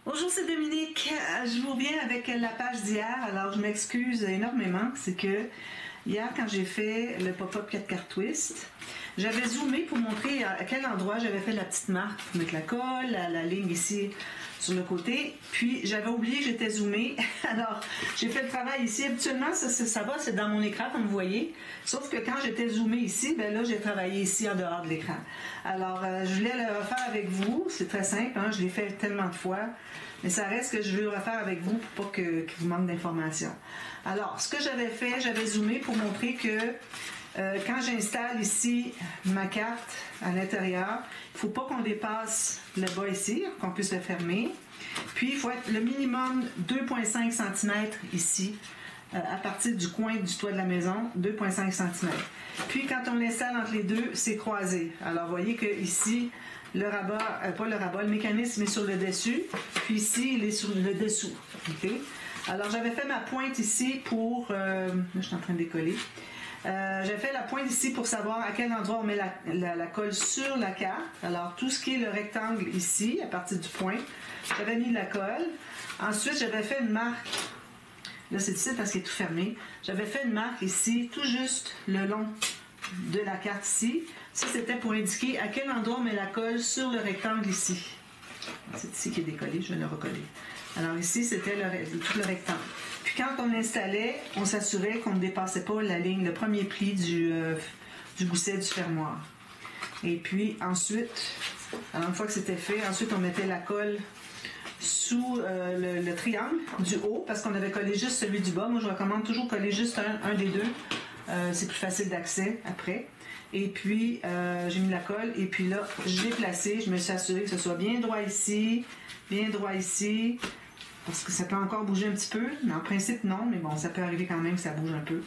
Bonjour, c'est Dominique. Je vous reviens avec la page d'hier. Alors, je m'excuse énormément. C'est que hier, quand j'ai fait le pop-up 4 cartes twist, j'avais zoomé pour montrer à quel endroit j'avais fait la petite marque pour mettre la colle, la ligne ici sur le côté. Puis, j'avais oublié que j'étais zoomée. Alors, j'ai fait le travail ici. Habituellement, ça va, c'est dans mon écran, comme vous voyez. Sauf que quand j'étais zoomée ici, ben là, j'ai travaillé ici en dehors de l'écran. Alors, je voulais le refaire avec vous. C'est très simple, hein? Je l'ai fait tellement de fois. Mais ça reste que je veux le refaire avec vous pour pas qu'il vous manque d'informations. Alors, ce que j'avais fait, j'avais zoomé pour montrer que quand j'installe ici ma carte à l'intérieur, il ne faut pas qu'on dépasse le bas ici, qu'on puisse le fermer. Puis, il faut être le minimum 2,5 cm ici, à partir du coin du toit de la maison, 2,5 cm. Puis, quand on l'installe entre les deux, c'est croisé. Alors, vous voyez que ici, le rabat, pas le rabat, le mécanisme est sur le dessus, puis ici, il est sur le dessous. Okay? Alors, j'avais fait ma pointe ici pour... là, je suis en train de décoller. J'ai fait la pointe ici pour savoir à quel endroit on met la colle sur la carte. Alors, tout ce qui est le rectangle ici, à partir du point, j'avais mis de la colle. Ensuite, j'avais fait une marque. Là, c'est difficile parce qu'il est tout fermé. J'avais fait une marque ici, tout juste le long de la carte ici. Ça, c'était pour indiquer à quel endroit on met la colle sur le rectangle ici. C'est ici qui est décollé, je vais le recoller. Alors ici, c'était tout le rectangle. Puis quand on l'installait, on s'assurait qu'on ne dépassait pas la ligne, le premier pli du gousset du fermoir. Et puis ensuite, alors une fois que c'était fait, ensuite on mettait la colle sous le triangle du haut, parce qu'on avait collé juste celui du bas. Moi, je recommande toujours coller juste un des deux. C'est plus facile d'accès après. Et puis, j'ai mis la colle. Et puis là, je l'ai placé. Je me suis assurée que ce soit bien droit ici, parce que ça peut encore bouger un petit peu. Mais en principe, non. Mais bon, ça peut arriver quand même que ça bouge un peu.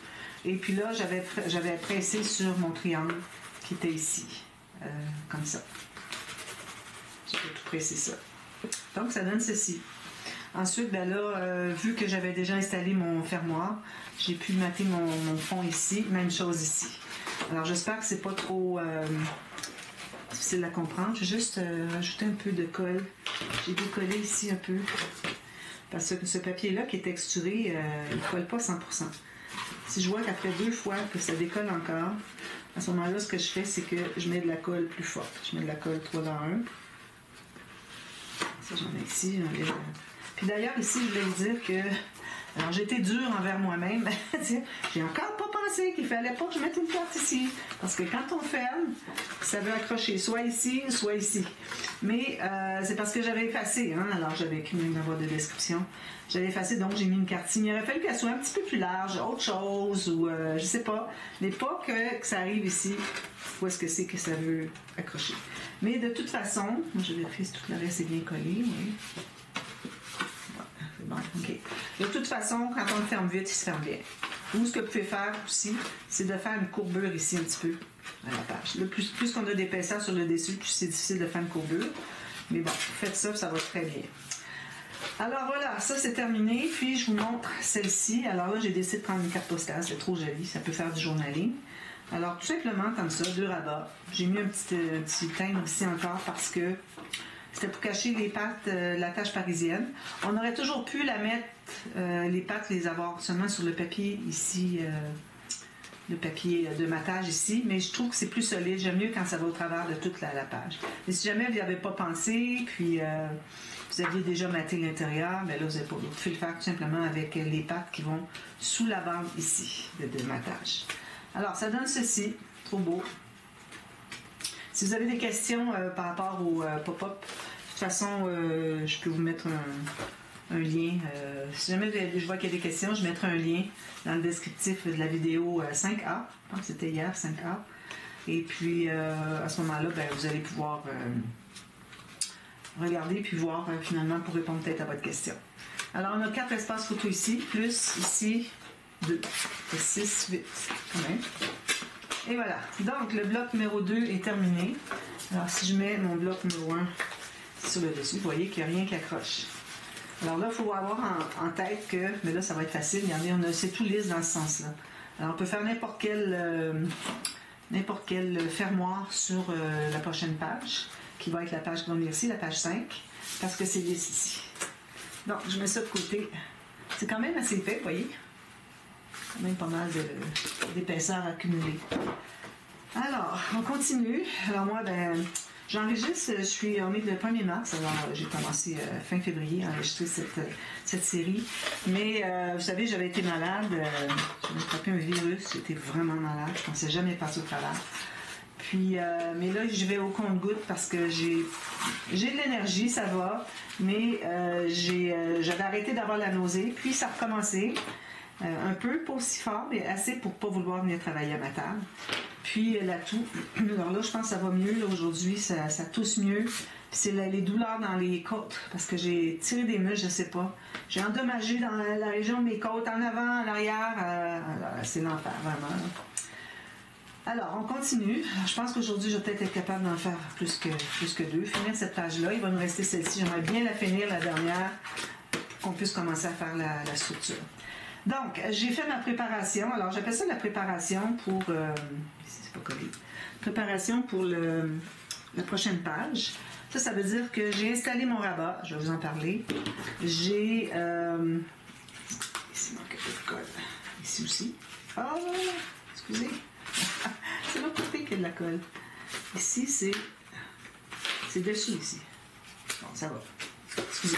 Et puis là, j'avais pressé sur mon triangle qui était ici. Comme ça. J'avais tout pressé ça. Donc, ça donne ceci. Ensuite, ben là, vu que j'avais déjà installé mon fermoir, j'ai pu mater mon fond ici. Même chose ici. Alors, j'espère que c'est pas trop difficile à comprendre. Je vais juste rajouter un peu de colle. J'ai décollé ici un peu. Parce que ce papier-là qui est texturé, il ne colle pas 100%. Si je vois qu'après 2 fois que ça décolle encore, à ce moment-là, ce que je fais, c'est que je mets de la colle plus forte. Je mets de la colle 3 dans 1. Ça, j'en ai ici. Puis d'ailleurs, ici, je voulais vous dire que... Alors, j'étais dure envers moi-même. J'ai encore pas pensé qu'il fallait pas que je mette une carte ici. Parce que quand on ferme, ça veut accrocher soit ici, soit ici. Mais c'est parce que j'avais effacé. Hein? Alors, j'avais écrit une voie de description. J'avais effacé, donc j'ai mis une carte. Il aurait fallu qu'elle soit un petit peu plus large, autre chose, ou je sais pas. Mais pas que ça arrive ici. Où est-ce que c'est que ça veut accrocher. Mais de toute façon, je vérifie si tout le reste est bien collé. Oui. Bon, okay. De toute façon, quand on le ferme vite, il se ferme bien. Ou ce que vous pouvez faire aussi, c'est de faire une courbure ici un petit peu à la page. Là, plus qu'on a d'épaisseur sur le dessus, plus c'est difficile de faire une courbure. Mais bon, faites ça, ça va très bien. Alors voilà, ça c'est terminé. Puis je vous montre celle-ci. Alors là, j'ai décidé de prendre une carte postale. C'est trop joli, ça peut faire du journaling. Alors tout simplement comme ça, 2 rabats. J'ai mis un petit timbre ici encore parce que c'était pour cacher les pattes de la tâche parisienne. On aurait toujours pu la mettre, les pattes, les avoir seulement sur le papier ici, le papier de matage ici, mais je trouve que c'est plus solide. J'aime mieux quand ça va au travers de toute la page. Mais si jamais vous n'y avez pas pensé, puis vous aviez déjà maté l'intérieur, bien là, vous n'avez pas. Vous pouvez le faire tout simplement avec les pattes qui vont sous la bande ici de matage. Alors, ça donne ceci. Trop beau. Si vous avez des questions par rapport au pop-up, de toute façon, je peux vous mettre un lien. Si jamais je vois qu'il y a des questions, je mettrai un lien dans le descriptif de la vidéo 5A. Je pense que c'était hier, 5A. Et puis, à ce moment-là, ben, vous allez pouvoir regarder puis voir finalement pour répondre peut-être à votre question. Alors, on a 4 espaces photo ici, plus ici 2. 6, 8 quand même. Et voilà. Donc, le bloc numéro 2 est terminé. Alors, si je mets mon bloc numéro 1 sur le dessus, vous voyez qu'il n'y a rien qui accroche. Alors là, il faut avoir en tête que, mais là, ça va être facile. Regardez, c'est tout lisse dans ce sens-là. Alors, on peut faire n'importe quel fermoir sur la prochaine page, qui va être la page qui va venir ici, la page 5, parce que c'est lisse ici. Donc, je mets ça de côté. C'est quand même assez épais, vous voyez. Quand même pas mal d'épaisseur accumulée. Alors, on continue. Alors moi, ben, j'enregistre, je suis en mai le 1er mars, alors j'ai commencé fin février à enregistrer cette série. Mais vous savez, j'avais été malade, j'avais attrapé un virus, j'étais vraiment malade, je ne pensais jamais passer au travail. Puis, mais là, je vais au compte-gouttes parce que j'ai de l'énergie, ça va, mais j'avais arrêté d'avoir la nausée, puis ça a recommencé. Un peu, pas aussi fort, mais assez pour ne pas vouloir venir travailler à ma table. Puis la toux. Alors là, je pense que ça va mieux. Là, aujourd'hui, ça tousse mieux. Puis c'est les douleurs dans les côtes, parce que j'ai tiré des muscles, je ne sais pas. J'ai endommagé dans la région de mes côtes, en avant, en arrière. C'est l'enfer, vraiment. Alors, on continue. Alors, je pense qu'aujourd'hui, je vais peut-être être capable d'en faire plus que deux. Finir cette page-là. Il va nous rester celle-ci. J'aimerais bien la finir, la dernière, pour qu'on puisse commencer à faire la structure. Donc, j'ai fait ma préparation. Alors, j'appelle ça la préparation pour... ici, c'est pas collé. Préparation pour la prochaine page. Ça veut dire que j'ai installé mon rabat. Je vais vous en parler. J'ai... ici, il manque un peu de colle. Ici aussi. Oh, excusez. C'est l'autre côté qu'il y a de la colle. Ici, c'est dessous, ici. Bon, ça va. Excusez.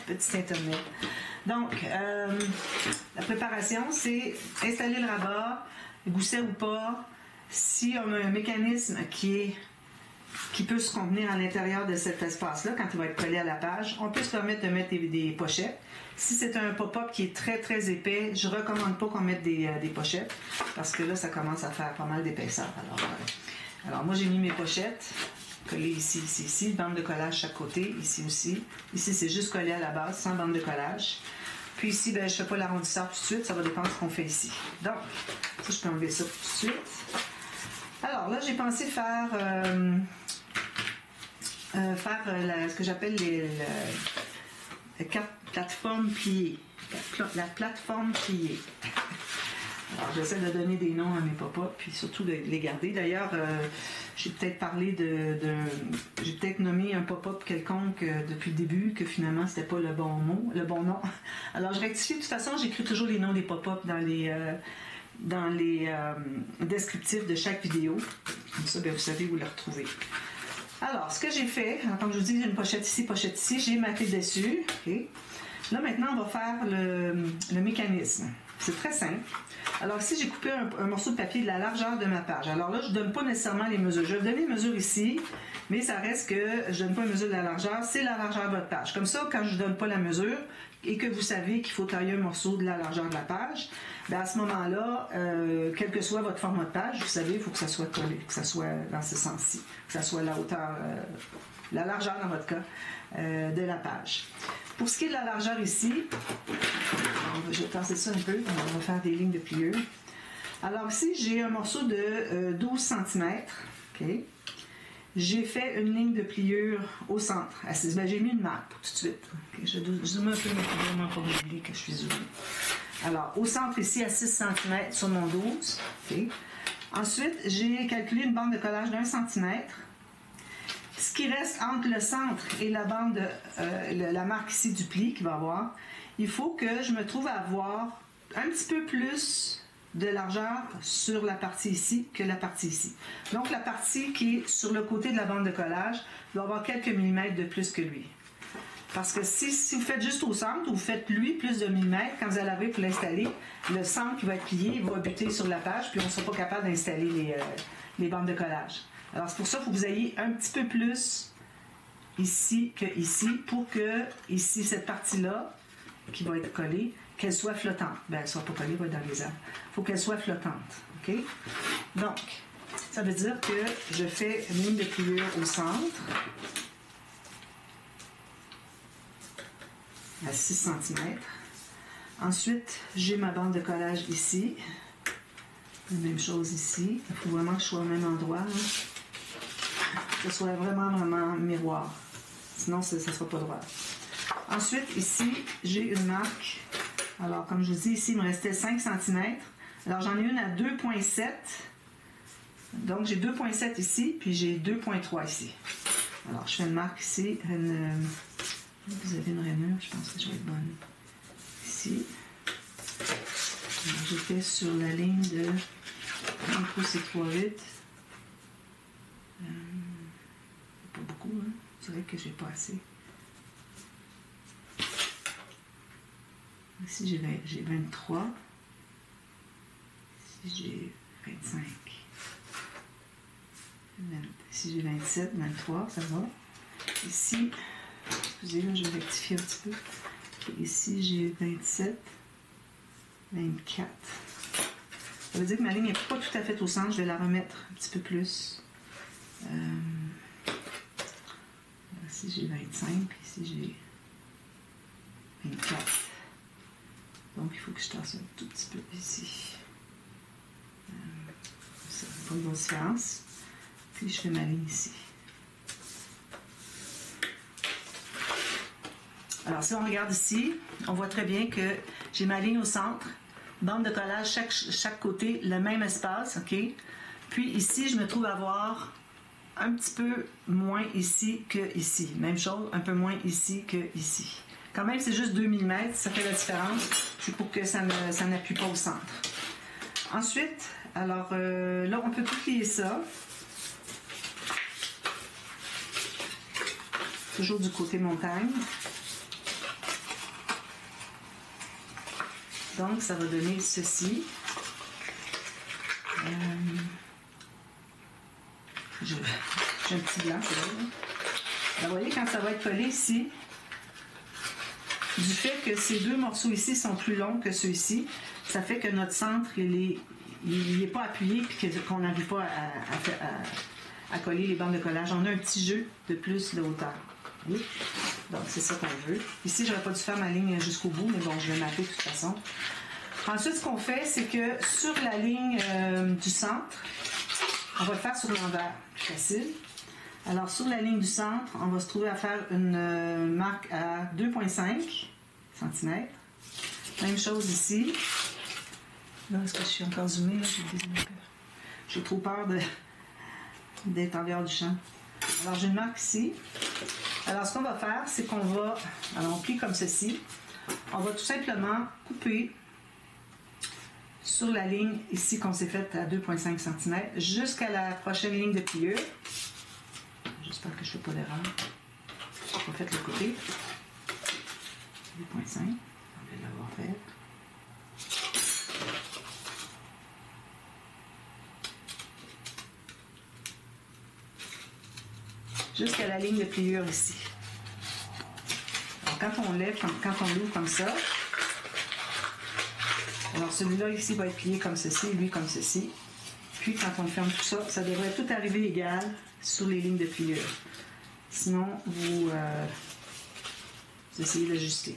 Petit internet. Donc, la préparation, c'est installer le rabat, gousset ou pas. Si on a un mécanisme qui peut se contenir à l'intérieur de cet espace-là, quand il va être collé à la page, on peut se permettre de mettre des pochettes. Si c'est un pop-up qui est très, très épais, je ne recommande pas qu'on mette des pochettes, parce que là, ça commence à faire pas mal d'épaisseur. Alors moi, j'ai mis mes pochettes. Collé ici, ici, ici, bande de collage chaque côté, ici aussi. Ici, c'est juste collé à la base, sans bande de collage. Puis ici, ben, je ne fais pas l'arrondisseur tout de suite, ça va dépendre de ce qu'on fait ici. Donc, ça, je peux enlever ça tout de suite. Alors là, j'ai pensé faire ce que j'appelle la plateforme pliée. La plateforme pliée. Alors, j'essaie de donner des noms à mes pop-up, puis surtout de les garder. D'ailleurs, j'ai peut-être parlé j'ai peut-être nommé un pop-up quelconque depuis le début, que finalement, c'était pas le bon nom. Alors, je rectifie. De toute façon, j'écris toujours les noms des pop-up dans les descriptifs de chaque vidéo. Comme ça, bien, vous savez où le retrouver. Alors, ce que j'ai fait, comme je vous dis, j'ai une pochette ici, j'ai maté dessus. Okay. Là, maintenant, on va faire le mécanisme. C'est très simple. Alors ici, j'ai coupé un morceau de papier de la largeur de ma page. Alors là, je ne donne pas nécessairement les mesures. Je vais vous donner les mesures ici, mais ça reste que je ne donne pas une mesure de la largeur. C'est la largeur de votre page. Comme ça, quand je ne donne pas la mesure et que vous savez qu'il faut tailler un morceau de la largeur de la page, bien à ce moment-là, quel que soit votre format de page, vous savez, il faut que ça soit collé, que ça soit dans ce sens-ci, que ça soit la hauteur, la largeur dans votre cas, de la page. Pour ce qui est de la largeur ici, je vais tasser ça un peu, on va faire des lignes de pliure. Alors ici, j'ai un morceau de 12 cm. Okay. J'ai fait une ligne de pliure au centre, assise. Ben, j'ai mis une marque tout de suite. Okay. Je zoome un peu, mais il faut vraiment pas oublier que je suis zoomée. Alors, au centre ici, à 6 cm sur mon 12. Okay. Ensuite, j'ai calculé une bande de collage d'1 cm. Ce qui reste entre le centre et la bande, la marque ici du pli qu'il va avoir, il faut que je me trouve à avoir un petit peu plus de largeur sur la partie ici que la partie ici. Donc la partie qui est sur le côté de la bande de collage doit avoir quelques millimètres de plus que lui. Parce que si vous faites juste au centre, ou vous faites lui plus de millimètres, quand vous allez arriver pour l'installer, le centre qui va être plié, il va buter sur la page, puis on ne sera pas capable d'installer les bandes de collage. Alors c'est pour ça qu'il faut que vous ayez un petit peu plus ici que ici, pour que ici, cette partie-là, qui va être collée, qu'elle soit flottante. Bien, elle ne sera pas collée, elle va être dans les arbres. Il faut qu'elle soit flottante. OK? Donc, ça veut dire que je fais une ligne de pliure au centre, à 6 cm. Ensuite, j'ai ma bande de collage ici. La même chose ici. Il faut vraiment que je sois au même endroit. Que ce soit vraiment, vraiment miroir. Sinon, ça ne sera pas droit. Ensuite, ici, j'ai une marque. Alors, comme je vous dis, ici, il me restait 5 cm. Alors, j'en ai une à 2,7. Donc, j'ai 2,7 ici, puis j'ai 2,3 ici. Alors, je fais une marque ici. Vous avez une rainure je pense que je vais être bonne. Ici. J'étais sur la ligne de 1 pouces et 3/8. Pas beaucoup, hein? Je dirais que j'ai pas assez. Ici, j'ai 23. Ici, j'ai 25. Ici, j'ai 27, 23, ça va. Ici, excusez, là, je vais rectifier un petit peu. Ici, j'ai 27, 24. Ça veut dire que ma ligne n'est pas tout à fait au centre. Je vais la remettre un petit peu plus. Ici, j'ai 25, ici, j'ai 24. Donc, il faut que je tasse un tout petit peu ici. Ça fait pas une grosse différence. Puis, je fais ma ligne ici. Alors, si on regarde ici, on voit très bien que j'ai ma ligne au centre. Bande de collage, chaque côté, le même espace, OK? Puis ici, je me trouve à avoir un petit peu moins ici que ici. Même chose, un peu moins ici que ici. Quand même, c'est juste 2 mm, ça fait la différence. C'est pour que ça n'appuie pas au centre. Ensuite, alors là, on peut tout plier ça. Toujours du côté montagne. Donc, ça va donner ceci. J'ai un petit blanc, c'est là. Vous voyez, quand ça va être collé ici, du fait que ces deux morceaux ici sont plus longs que ceux-ci, ça fait que notre centre, il n'est pas appuyé et qu'on n'arrive pas à coller les bandes de collage. On a un petit jeu de plus de hauteur. Oui. Donc, c'est ça qu'on veut. Ici, je n'aurais pas dû faire ma ligne jusqu'au bout, mais bon, je vais mapper de toute façon. Ensuite, ce qu'on fait, c'est que sur la ligne du centre, on va le faire sur l'envers, plus facile. Alors, sur la ligne du centre, on va se trouver à faire une marque à 2,5 cm. Même chose ici. Là, est-ce que je suis encore zoomée? J'ai trop peur d'être en dehors du champ. Alors, j'ai une marque ici. Alors, ce qu'on va faire, c'est qu'on va... Alors, on plie comme ceci. On va tout simplement couper sur la ligne ici qu'on s'est faite à 2,5 cm jusqu'à la prochaine ligne de pliure. J'espère que je ne fais pas d'erreur. Je n'ai pas fait le côté. 2,5. On va l'avoir fait. Jusqu'à la ligne de pliure ici. Alors, quand on lève, quand on l'ouvre comme ça, alors celui-là ici va être plié comme ceci, lui comme ceci. Puis quand on ferme tout ça, ça devrait tout arriver égal sur les lignes de pliure. Sinon, vous essayez d'ajuster.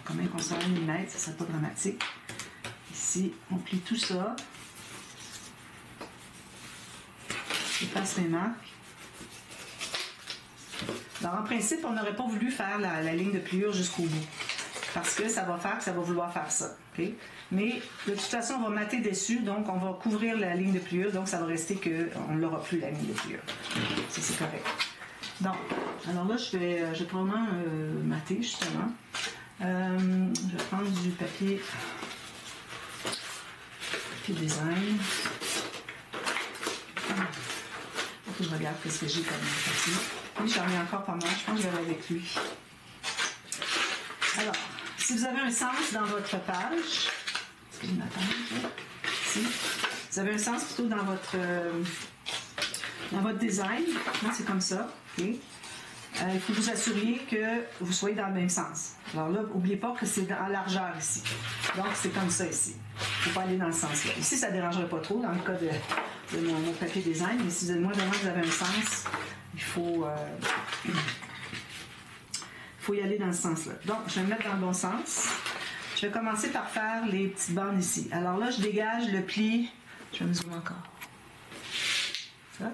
Quand même qu'on soit à 1 mm, ça ne serait pas dramatique. Ici, on plie tout ça. Je passe mes marques. Alors, en principe, on n'aurait pas voulu faire la ligne de pliure jusqu'au bout. Parce que ça va faire que ça va vouloir faire ça. Okay? Mais de toute façon, on va mater dessus, donc on va couvrir la ligne de pliure, donc ça va rester qu'on ne l'aura plus, la ligne de pliure. Ça, c'est correct. Donc, alors là, je vais probablement mater, justement. Je vais prendre du papier design. Je regarde ce que j'ai comme papier. Lui, j'en ai encore pas mal. Je pense que je vais aller avec lui. Alors, si vous avez un sens dans votre page, est-ce que j'ai ma page? Si. Vous avez un sens plutôt dans votre design. Moi, c'est comme ça. Okay. Il faut vous assuriez que vous soyez dans le même sens. Alors là, n'oubliez pas que c'est en largeur ici. Donc, c'est comme ça ici. Il ne faut pas aller dans le sens là. Ici, ça ne dérangerait pas trop dans le cas de mon papier design, mais si moi, vraiment, vous avez un sens, il faut y aller dans ce sens-là. Donc, je vais me mettre dans le bon sens. Je vais commencer par faire les petites bandes ici. Alors là, je dégage le pli. Je vais me zoomer encore. Ça.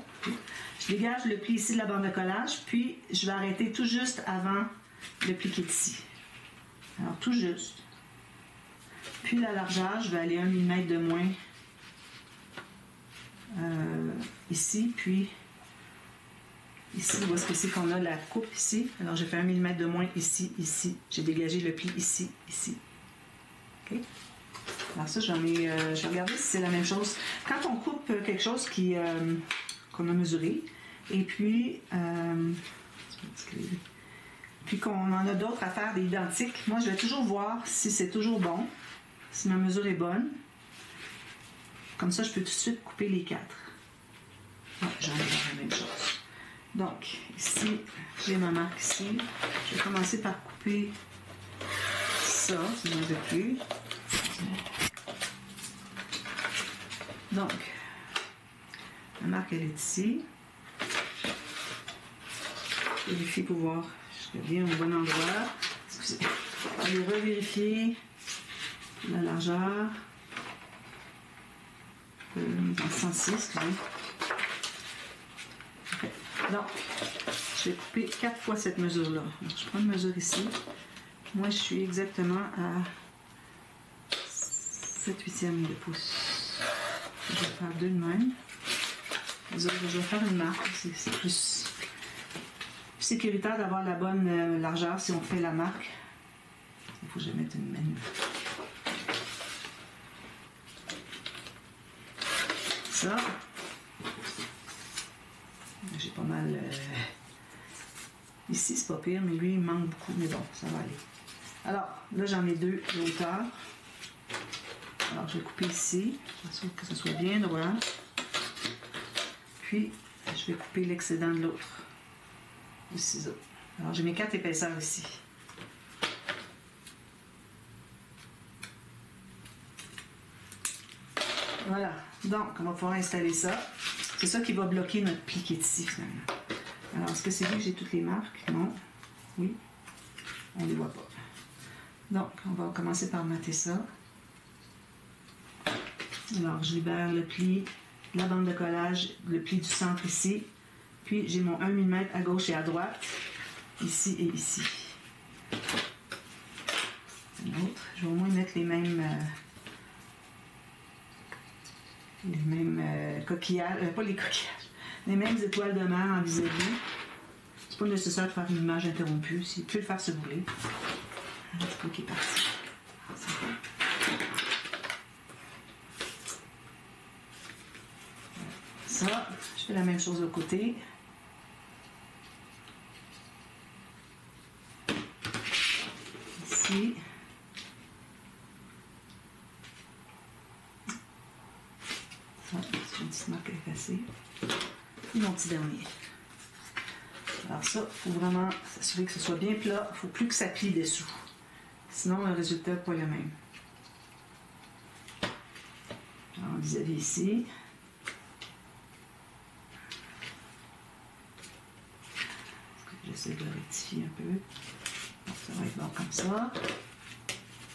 Je dégage le pli ici de la bande de collage, puis je vais arrêter tout juste avant le pli qui est ici. Alors, tout juste. Puis la largeur, je vais aller 1 mm de moins ici, puis ici, où est-ce que c'est qu'on a la coupe ici. Alors, j'ai fait 1 mm de moins ici, ici. J'ai dégagé le pli ici, ici. OK? Alors ça, je vais regarder si c'est la même chose. Quand on coupe quelque chose qu'on a mesuré, et puis qu'on en a d'autres à faire des identiques, moi, je vais toujours voir si c'est toujours bon, si ma mesure est bonne. Comme ça, je peux tout de suite couper les 4. Ouais, j'en ai la même chose. Donc, ici, j'ai ma marque ici. Je vais commencer par couper ça, si j'en veux plus. Donc, la marque, elle est ici. Je vérifie pour voir si je viens au bon endroit. Excusez. Je vais revérifier la largeur. Dans le sens 6, excusez. Okay. Donc, je vais couper 4 fois cette mesure-là. Je prends une mesure ici. Moi, je suis exactement à 7/8 de pouce. Je vais faire 2 de même. Les autres, je vais faire une marque. C'est plus sécuritaire d'avoir la bonne largeur si on fait la marque. Il faut que je mette une main. Ça. J'ai pas mal... Ici, c'est pas pire, mais lui, il manque beaucoup. Mais bon, ça va aller. Alors, là, j'en ai 2 de hauteur. Alors, je vais couper ici, que ce soit bien droit. Puis, je vais couper l'excédent de l'autre, du ciseau. Alors, j'ai mes 4 épaisseurs ici. Voilà. Donc, on va pouvoir installer ça. C'est ça qui va bloquer notre pli qui est ici, finalement. Alors, est-ce que c'est vu que j'ai toutes les marques? Non. Oui. On ne les voit pas. Donc, on va commencer par mater ça. Alors, je libère le pli, la bande de collage, le pli du centre ici. Puis, j'ai mon 1 mm à gauche et à droite, ici et ici. L'autre, je vais au moins mettre les mêmes coquillages, pas les coquillages, les mêmes étoiles de mer en vis-à-vis. C'est pas nécessaire de faire une image interrompue, si vous pouvez le faire si vous voulez. C'est pas qui est parti. Ça, je fais la même chose de l'autre côté. Ici. Ça, c'est une petite marque effacée. Et mon petit dernier. Alors ça, il faut vraiment s'assurer que ce soit bien plat. Il ne faut plus que ça plie dessous. Sinon, le résultat n'est pas le même. Alors, vis-à-vis ici. J'essaie de le rectifier un peu. Donc, ça va être bon comme ça.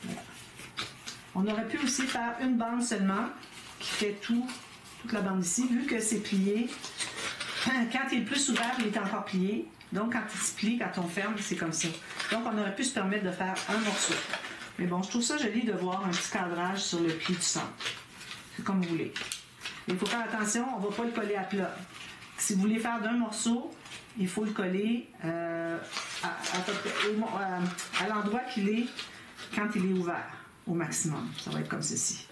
Voilà. On aurait pu aussi faire une bande seulement qui fait toute la bande ici, vu que c'est plié. Quand il est plus ouvert, il est encore plié. Donc, quand il se plie, quand on ferme, c'est comme ça. Donc, on aurait pu se permettre de faire un morceau. Mais bon, je trouve ça joli de voir un petit cadrage sur le pli du centre. C'est comme vous voulez. Mais il faut faire attention, on ne va pas le coller à plat. Si vous voulez faire d'un morceau, il faut le coller à l'endroit qu'il est quand il est ouvert, au maximum. Ça va être comme ceci.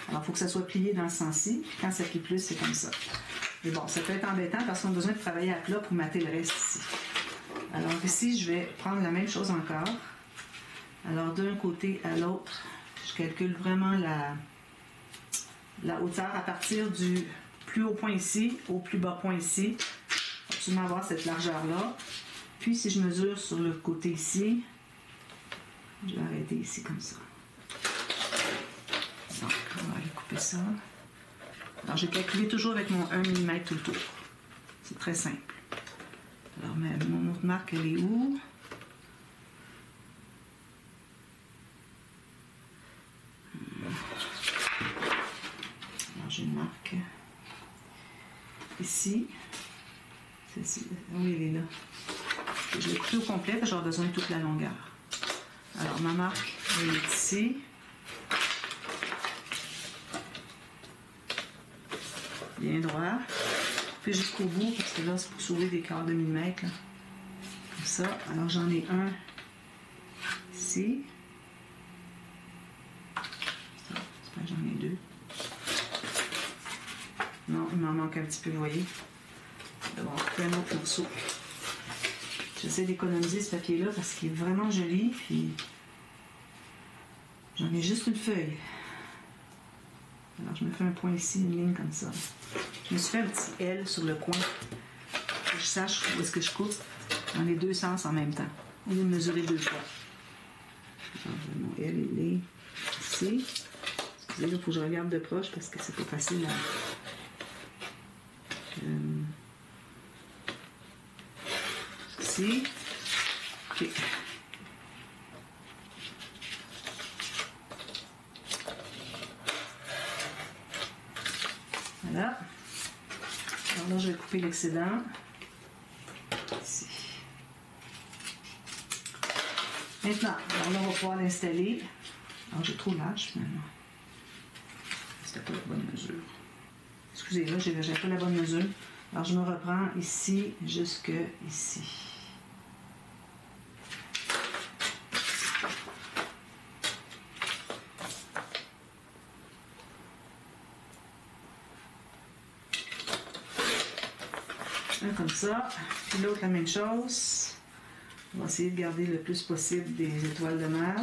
Alors, il faut que ça soit plié dans ce sens-ci. Quand ça plie plus, c'est comme ça. Mais bon, ça peut être embêtant parce qu'on a besoin de travailler à plat pour mater le reste ici. Alors ici, je vais prendre la même chose encore. Alors, d'un côté à l'autre, je calcule vraiment la hauteur à partir du plus haut point ici au plus bas point ici. Absolument avoir cette largeur-là. Puis, si je mesure sur le côté ici, je vais arrêter ici comme ça. Donc, on va aller couper ça. Alors, j'ai calculé toujours avec mon 1 mm tout le tour. C'est très simple. Alors, mon autre marque, elle est où? Alors, j'ai une marque ici. Celle-ci. Oui, elle est là. Je l'ai coupée au complet parce que j'aurai besoin de toute la longueur. Alors, ma marque, elle est ici. Bien droit. couper jusqu'au bout parce que là, c'est pour sauver des quarts de millimètre. Là. Comme ça. Alors, j'en ai un ici. J'espère que j'en ai deux. Non, il m'en manque un petit peu, vous voyez. Je vais devoir couper un autre morceau. J'essaie d'économiser ce papier-là parce qu'il est vraiment joli. Puis j'en ai juste une feuille. Alors, je me fais un point ici, une ligne comme ça. Je me suis fait un petit L sur le coin. Pour que je sache où est-ce que je coupe dans les deux sens en même temps. Au lieu de mesurer deux fois. Alors, mon L, il est ici. Excusez, il faut que je regarde de proche parce que c'est pas facile à... ici. OK. Voilà. Alors là, je vais couper l'excédent. Ici. Maintenant, alors là, on va pouvoir l'installer. Alors, j'ai trop large finalement. C'était pas la bonne mesure. Excusez, là, j'ai pas la bonne mesure. Alors, je me reprends ici jusque ici. Un comme ça. Puis l'autre, la même chose. On va essayer de garder le plus possible des étoiles de mer.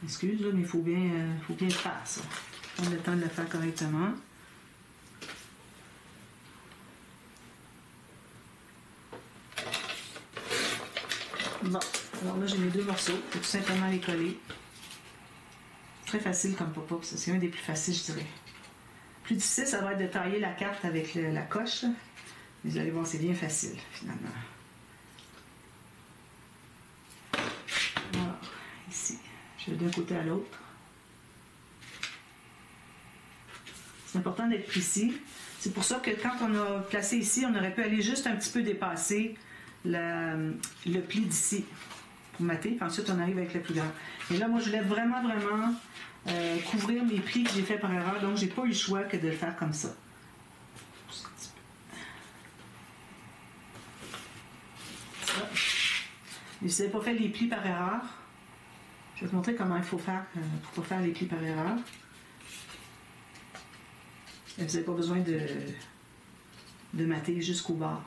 Excuse, là, mais il faut bien le faire, ça. Prendre le temps de le faire correctement. Bon, alors là, j'ai mes deux morceaux. Je vais tout simplement les coller. Très facile comme pop-up, ça. C'est un des plus faciles, je dirais. Plus difficile, ça va être de tailler la carte avec la coche. Là. Mais vous allez voir, c'est bien facile, finalement. Alors, ici, je vais d'un côté à l'autre. C'est important d'être précis. C'est pour ça que quand on a placé ici, on aurait pu aller juste un petit peu dépasser le pli d'ici pour mater. Puis ensuite, on arrive avec le plus grand. Et là, moi, je voulais vraiment couvrir mes plis que j'ai fait par erreur. Donc, j'ai pas eu le choix que de le faire comme ça. Et si vous n'avez pas fait les plis par erreur, je vais te montrer comment il faut faire pour pas faire les plis par erreur. Et vous n'avez pas besoin de mater jusqu'au bord.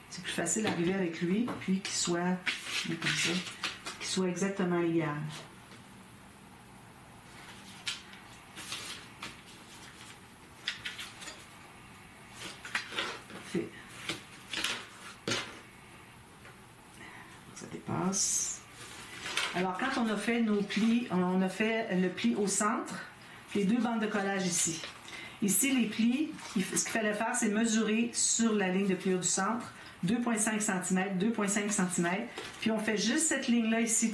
C'est plus facile d'arriver avec lui, puis qu'il soit comme ça, qu'il soit exactement égal. Parfait. Ça dépasse. Alors, quand on a fait nos plis, on a fait le pli au centre, les deux bandes de collage ici. Ici, les plis, ce qu'il fallait faire, c'est mesurer sur la ligne de pliure du centre 2,5 cm, 2,5 cm. Puis on fait juste cette ligne-là ici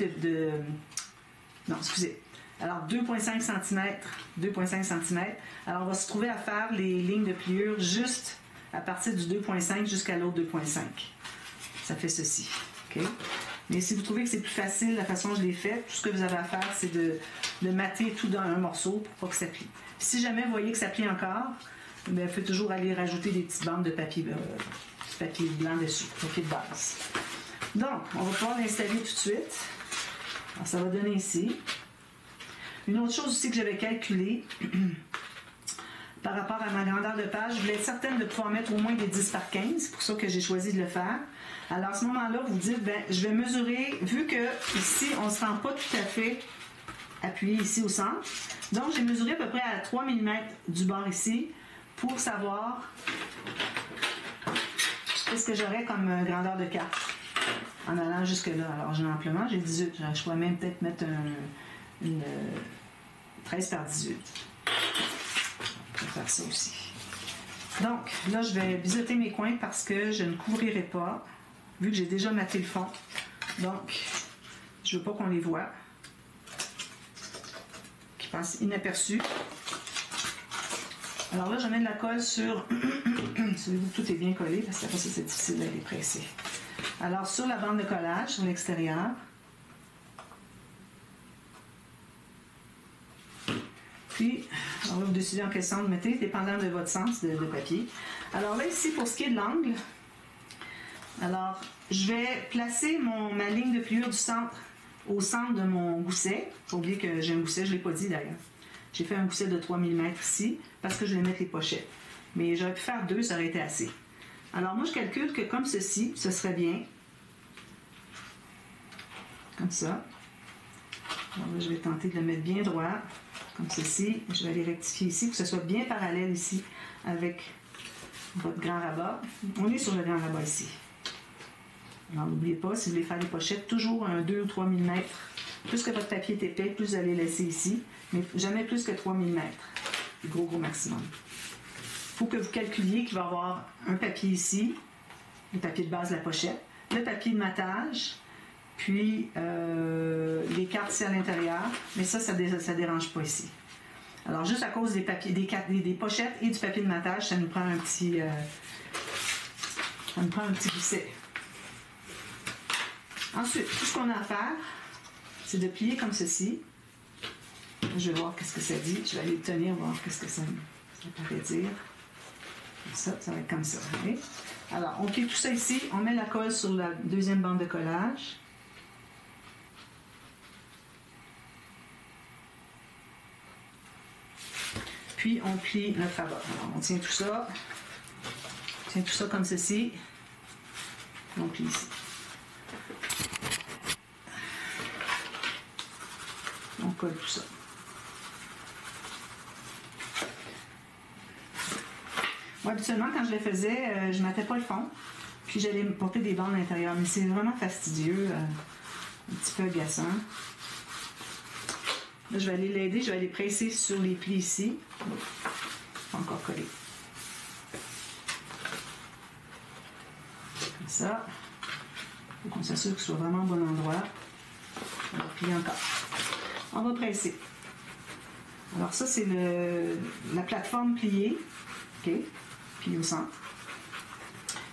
Non, excusez. Alors 2,5 cm, 2,5 cm. Alors on va se trouver à faire les lignes de pliure juste à partir du 2,5 jusqu'à l'autre 2,5. Ça fait ceci. OK? Mais si vous trouvez que c'est plus facile la façon dont je l'ai fait, tout ce que vous avez à faire, c'est de mater tout dans un morceau pour pas que ça plie. Puis si jamais vous voyez que ça plie encore, bien, vous pouvez toujours aller rajouter des petites bandes de papier blanc dessus, papier de base. Donc, on va pouvoir l'installer tout de suite. Alors, ça va donner ici. Une autre chose aussi que j'avais calculé par rapport à ma grandeur de page, je voulais être certaine de pouvoir mettre au moins des 10 par 15. C'est pour ça que j'ai choisi de le faire. Alors, à ce moment-là, vous dites, ben, je vais mesurer, vu que ici, on ne se rend pas tout à fait appuyé ici au centre. Donc, j'ai mesuré à peu près à 3 mm du bord ici pour savoir qu'est-ce que j'aurais comme grandeur de carte en allant jusque-là. Alors, j'ai amplement, j'ai 18. Je pourrais même peut-être mettre une 13 par 18. On peut faire ça aussi. Donc, là, je vais biseauter mes coins parce que je ne couvrirai pas, vu que j'ai déjà maté le fond. Donc, je ne veux pas qu'on les voit. Qui passent inaperçus. Alors là, je mets de la colle sur... Celui-là, tout est bien collé parce que après ça, c'est difficile d'aller presser. Alors, sur la bande de collage, sur l'extérieur. Puis, alors là, vous décidez en quel sens vous mettez, dépendant de votre sens de papier. Alors là, ici, pour ce qui est de l'angle, alors, je vais placer ma ligne de pliure du centre au centre de mon gousset. Il faut oublier que j'ai un gousset, je ne l'ai pas dit d'ailleurs. J'ai fait un gousset de 3 mm ici parce que je vais mettre les pochettes. Mais j'aurais pu faire 2, ça aurait été assez. Alors moi, je calcule que comme ceci, ce serait bien. Comme ça. Alors là, je vais tenter de le mettre bien droit. Comme ceci. Je vais aller rectifier ici, que ce soit bien parallèle ici avec votre grand rabat. On est sur le grand rabat ici. Alors n'oubliez pas, si vous voulez faire des pochettes, toujours un 2 ou 3 mm. Plus que votre papier est épais, plus vous allez laisser ici. Mais jamais plus que 3 mm. Le gros maximum. Il faut que vous calculiez qu'il va y avoir un papier ici, le papier de base de la pochette, le papier de matage, puis les cartes ici à l'intérieur, mais ça dérange pas ici. Alors juste à cause des papiers, des pochettes et du papier de matage, ça nous prend un petit gousset. Ensuite, tout ce qu'on a à faire, c'est de plier comme ceci. Je vais voir qu'est-ce que ça dit. Je vais aller le tenir, voir qu'est-ce que ça paraît dire. Ça va être comme ça. Okay? Alors, on plie tout ça ici. On met la colle sur la deuxième bande de collage. Puis, on plie notre rabat. Alors, on tient tout ça. On tient tout ça comme ceci. On plie ici. On colle tout ça. Moi, habituellement, quand je le faisais, je ne mettais pas le fond, puis j'allais me porter des bandes à l'intérieur, mais c'est vraiment fastidieux, un petit peu agaçant. Là, je vais aller l'aider, je vais aller presser sur les plis ici. Pas encore collé. Comme ça. Il faut qu'on s'assure que ce soit vraiment au bon endroit. On va plier encore. On va presser. Alors ça, c'est la plateforme pliée. OK? Pliée au centre.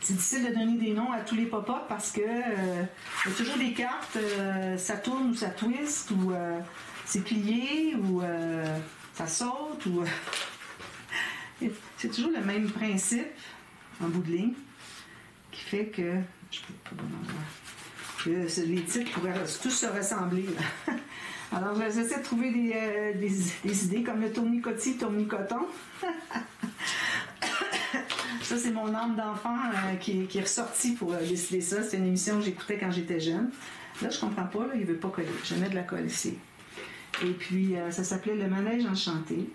C'est difficile de donner des noms à tous les pop-up parce que il y a toujours des cartes, ça tourne ou ça twist, ou c'est plié, ou ça saute, ou... c'est toujours le même principe, en bout de ligne, qui fait que... Je ne peux pas bon endroit. Que les titres pourraient tous se ressembler. Alors, j'essaie de trouver des idées comme le tournicotis, tournicoton. Ça, c'est mon âme d'enfant qui est ressortie pour décider ça. C'est une émission que j'écoutais quand j'étais jeune. Là, je comprends pas, là, il veut pas coller. Je mets de la colle ici. Et puis, ça s'appelait Le Manège Enchanté.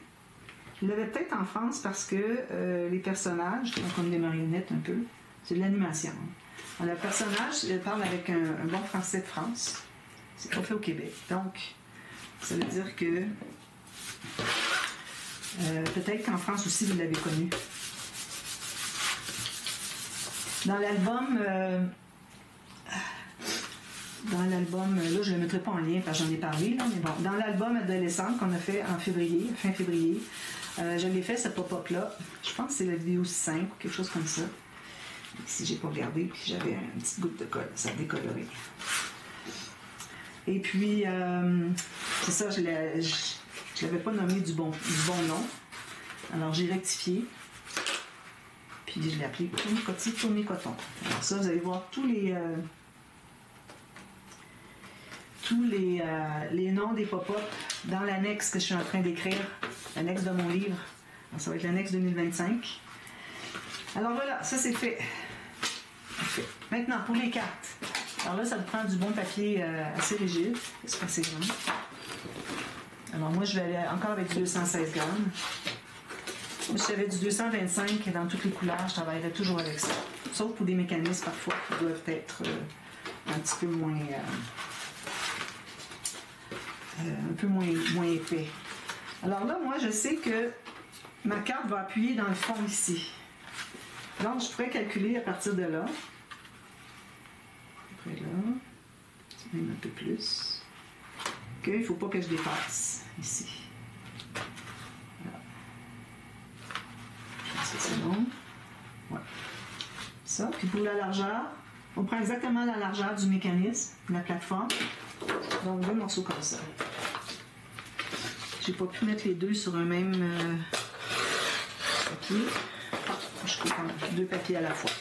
Je l'avais peut-être en France parce que les personnages sont comme des marionnettes un peu. C'est de l'animation. Alors, le personnage parle avec un bon français de France. C'est pas fait au Québec. Donc, ça veut dire que peut-être qu'en France aussi, vous l'avez connu. Dans l'album, là, je ne le mettrai pas en lien parce que j'en ai parlé, là, mais bon, dans l'album Adolescente qu'on a fait en février, fin février, je l'ai fait, ce pop-up-là. Je pense que c'est la vidéo 5 ou quelque chose comme ça. Ici, j'ai pas regardé, puis j'avais une petite goutte de colle, ça a décoloré. Et puis, c'est ça, je ne l'avais pas nommé du bon nom. Alors, j'ai rectifié. Puis, je l'ai appelé tournicotis, tournicoton. Alors, ça, vous allez voir tous les noms des pop-up dans l'annexe que je suis en train d'écrire, l'annexe de mon livre. Alors, ça va être l'annexe 2025. Alors, voilà, ça, c'est fait. Parfait. Maintenant, pour les cartes. Alors là, ça vous prend du bon papier assez rigide. C'est assez grand. Alors moi, je vais aller encore avec du 216 grammes. Moi, si j'avais du 225 dans toutes les couleurs, je travaillerais toujours avec ça. Sauf pour des mécanismes, parfois, qui doivent être un petit peu moins... un peu moins épais. Alors là, moi, je sais que ma carte va appuyer dans le fond ici. Donc, je pourrais calculer à partir de là. Après là, même un peu plus. OK, il ne faut pas que je dépasse ici. Voilà. Je pense que c'est bon. Ouais. Ça. Puis pour la largeur, on prend exactement la largeur du mécanisme, de la plateforme. Donc, deux morceaux comme ça. j'ai pas pu mettre les deux sur un même papier. Je coupe deux papiers à la fois.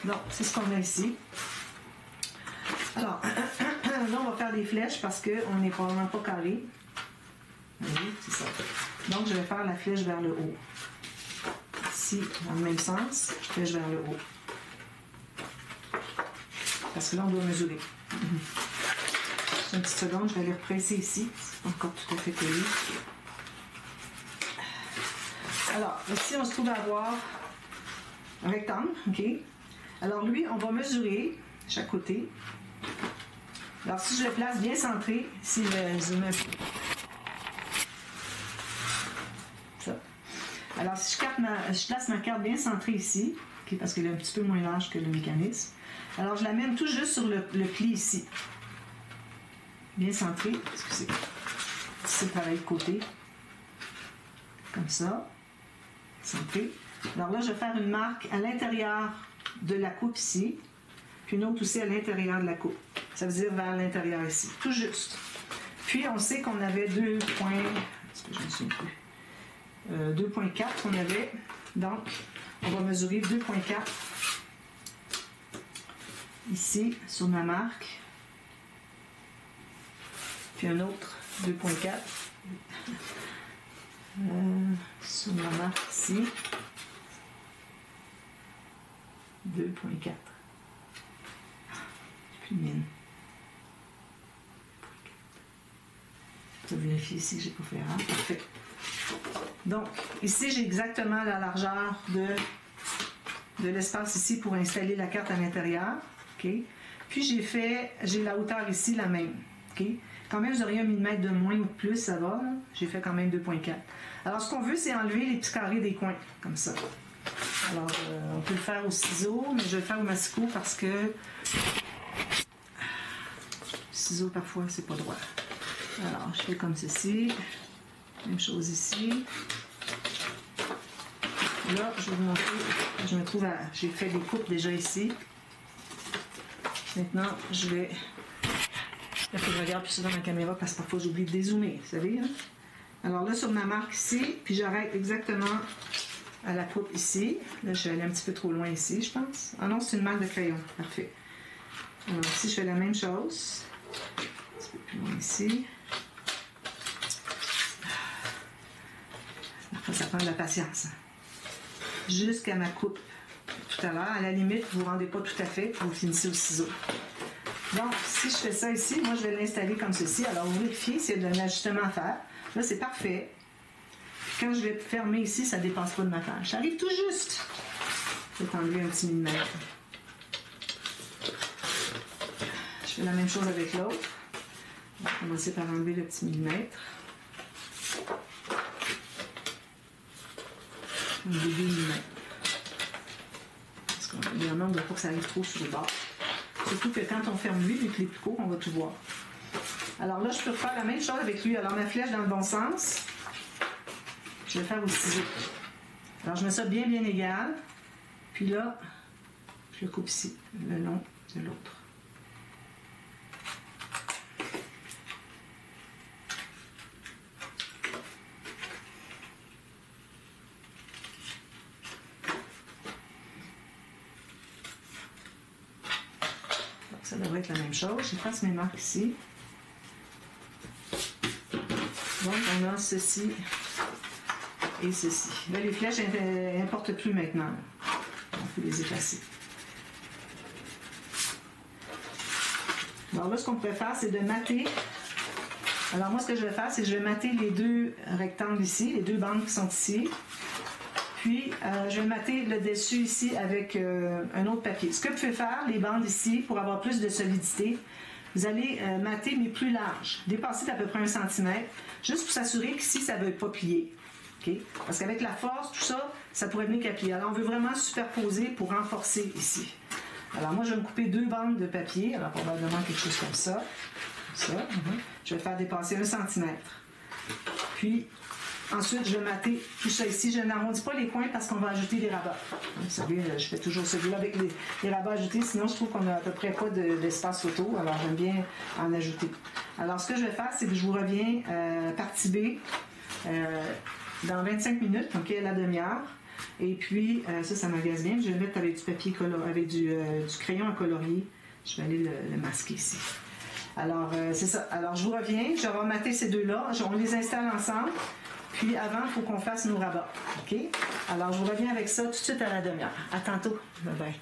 Donc, c'est ce qu'on a ici. Alors, là, on va faire des flèches parce qu'on n'est probablement pas carré. Oui, c'est ça. Donc, je vais faire la flèche vers le haut. Ici, dans le même sens, flèche vers le haut. Parce que là, on doit mesurer. Une petite seconde, je vais les represser ici. C'est pas encore tout à fait collé. Alors, ici, on se trouve à avoir un rectangle, OK? Alors, lui, on va mesurer chaque côté. Alors, si je le place bien centré, si je zoome un peu. Ça. Alors, si je place ma carte bien centrée ici, okay, parce qu'elle est un petit peu moins large que le mécanisme, alors je l'amène tout juste sur le pli ici. Bien centré. Excusez. C'est pareil de côté. Comme ça. Centré. Alors là, je vais faire une marque à l'intérieur de la coupe ici, puis une autre aussi à l'intérieur de la coupe. Ça veut dire vers l'intérieur ici. Tout juste. Puis, on sait qu'on avait 2 points... Est-ce que je me souviens plus? 2.4 qu'on avait. Donc, on va mesurer 2.4 ici, sur ma marque. Puis un autre, 2.4. Sur ma marque ici. 2.4. Plus mine. Je vais vérifier ici que j'ai pas fait erreur. Parfait. Donc, ici, j'ai exactement la largeur de l'espace ici pour installer la carte à l'intérieur. Okay. Puis, j'ai la hauteur ici la même. Okay. Quand même, vous auriez 1 mm de moins ou de plus, ça va. J'ai fait quand même 2.4. Alors, ce qu'on veut, c'est enlever les petits carrés des coins, comme ça. Alors, on peut le faire au ciseau, mais je vais le faire au massicot parce que le ciseau, parfois, c'est pas droit. Alors, je fais comme ceci. Même chose ici. Là, je vais vous montrer. Je me trouve à... J'ai fait des coupes déjà ici. Maintenant, je vais... Il faut que je regarde plus souvent dans la caméra parce que parfois, j'oublie de dézoomer, vous savez. Hein? Alors là, sur ma marque ici, puis j'arrête exactement à la coupe ici. Là, je suis allée un petit peu trop loin ici, je pense. Ah non, c'est une marque de crayon. Parfait. Alors ici, je fais la même chose. Un petit peu plus loin ici. Après, ça prend de la patience. Jusqu'à ma coupe tout à l'heure. À la limite, vous ne vous rendez pas tout à fait, vous finissez au ciseau. Donc, si je fais ça ici, moi, je vais l'installer comme ceci. Alors, vous vérifiez s'il y a un ajustement à faire. Là, c'est parfait. Puis quand je vais fermer ici, ça ne dépasse pas de ma tâche. Ça arrive tout juste. Je vais enlever un petit millimètre. Je fais la même chose avec l'autre. On va commencer par enlever le petit millimètre. Enlever 2 millimètres. Parce qu'évidemment, on ne veut pas que ça arrive trop sur le bord. Surtout que quand on ferme lui, vu qu'il est plus court, on va tout voir. Alors là, je peux faire la même chose avec lui. Alors, ma flèche dans le bon sens, je vais faire au ciseau. Alors, je mets ça bien, bien égal. Puis là, je le coupe ici, le long de l'autre. Ça devrait être la même chose. J'efface mes marques ici. Donc, on a ceci et ceci. Là, les flèches n'importent plus maintenant. On peut les effacer. Alors là, ce qu'on pourrait faire, c'est de mater. Alors moi, ce que je vais faire, c'est que je vais mater les deux rectangles ici, les deux bandes qui sont ici. Puis, je vais mater le dessus ici avec un autre papier. Ce que vous pouvez faire, les bandes ici, pour avoir plus de solidité, vous allez mater, mais plus large. Dépasser d'à peu près 1 cm, juste pour s'assurer qu'ici, ça ne va pas plier. Okay? Parce qu'avec la force, tout ça, ça pourrait venir qu'à plier. Alors, on veut vraiment superposer pour renforcer ici. Alors, moi, je vais me couper 2 bandes de papier. Alors, probablement quelque chose comme ça. Je vais faire dépasser 1 cm. Puis, ensuite, je vais mater tout ça ici. Je n'arrondis pas les coins parce qu'on va ajouter des rabats. Vous savez, je fais toujours celui-là avec les rabats ajoutés. Sinon, je trouve qu'on n'a à peu près pas d'espace autour. Alors, j'aime bien en ajouter. Alors, ce que je vais faire, c'est que je vous reviens partie B dans 25 minutes, OK, à la demi-heure. Et puis, ça m'agace bien. Je vais le mettre avec du papier coloré, avec du crayon à colorier. Je vais aller le masquer ici. Alors, c'est ça. Alors, je vous reviens. Je vais remater ces deux-là. On les installe ensemble. Puis, avant, il faut qu'on fasse nos rabats. OK? Alors, je vous reviens avec ça tout de suite à la demi-heure. À tantôt. Bye bye.